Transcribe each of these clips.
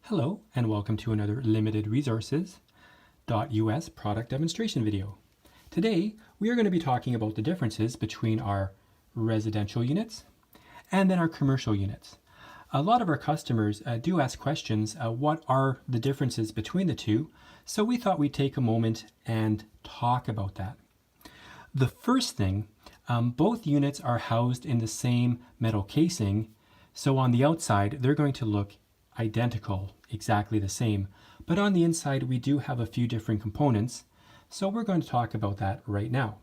Hello and welcome to another Limited Resources.us product demonstration video. Today we are going to be talking about the differences between our residential units and then our commercial units. A lot of our customers do ask questions, what are the differences between the two? So we thought we'd take a moment and talk about that. The first thing, both units are housed in the same metal casing, so on the outside they're going to look identical, exactly the same. But on the inside, we do have a few different components, so we're going to talk about that right now.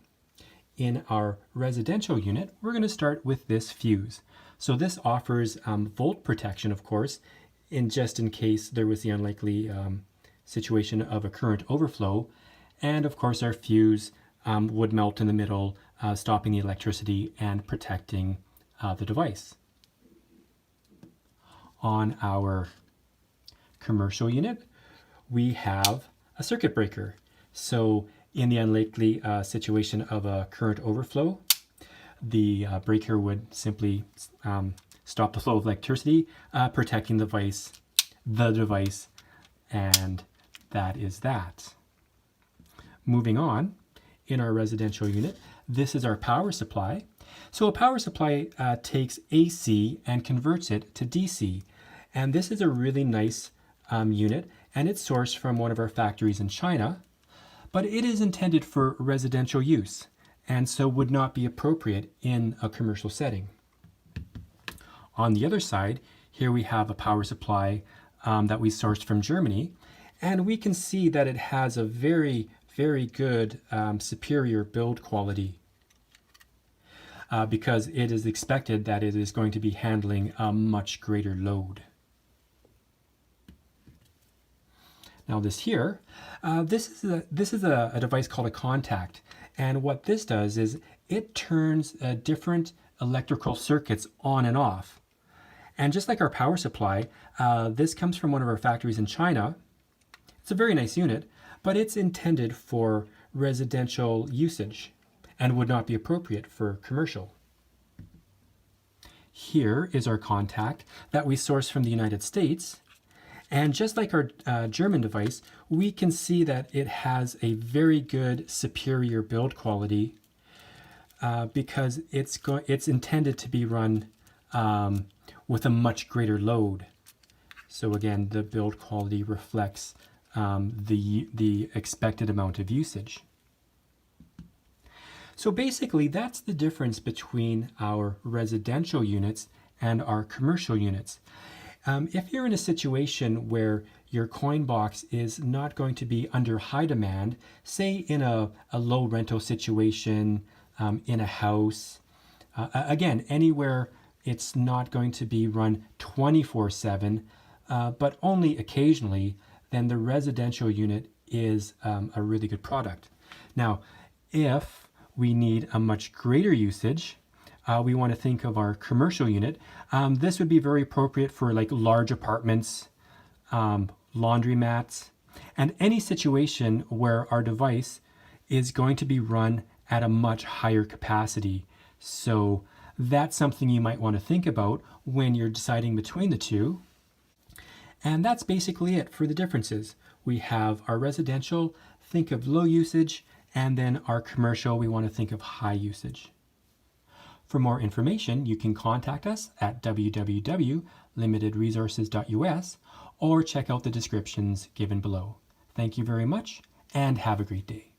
In our residential unit, we're going to start with this fuse. So this offers volt protection, of course, in case there was the unlikely situation of a current overflow. And of course, our fuse would melt in the middle, stopping the electricity and protecting the device. On our commercial unit, we have a circuit breaker. So in the unlikely situation of a current overflow, the breaker would simply stop the flow of electricity, protecting the device, and that is that. Moving on, in our residential unit, this is our power supply. So a power supply takes AC and converts it to DC. And this is a really nice unit, and it's sourced from one of our factories in China, but it is intended for residential use, and so would not be appropriate in a commercial setting. On the other side, here we have a power supply that we sourced from Germany, and we can see that it has a very, very good superior build quality. Because it is expected that it is going to be handling a much greater load. Now this is a device called a contact, and what this does is it turns different electrical circuits on and off. And just like our power supply, this comes from one of our factories in China. It's a very nice unit, but it's intended for residential usage and would not be appropriate for commercial. Here is our contact that we source from the United States. And just like our German device, we can see that it has a very good superior build quality because it's intended to be run with a much greater load. So again, the build quality reflects the expected amount of usage. So basically, that's the difference between our residential units and our commercial units. If you're in a situation where your coin box is not going to be under high demand, say in a low rental situation, in a house, again, anywhere it's not going to be run 24/7, but only occasionally, then the residential unit is a really good product. Now, if we need a much greater usage, we want to think of our commercial unit. This would be very appropriate for like large apartments, laundromats, and any situation where our device is going to be run at a much higher capacity. So that's something you might want to think about when you're deciding between the two. And that's basically it for the differences. We have our residential, think of low usage, and then our commercial, we want to think of high usage. For more information, you can contact us at www.limitedresources.us or check out the descriptions given below. Thank you very much and have a great day.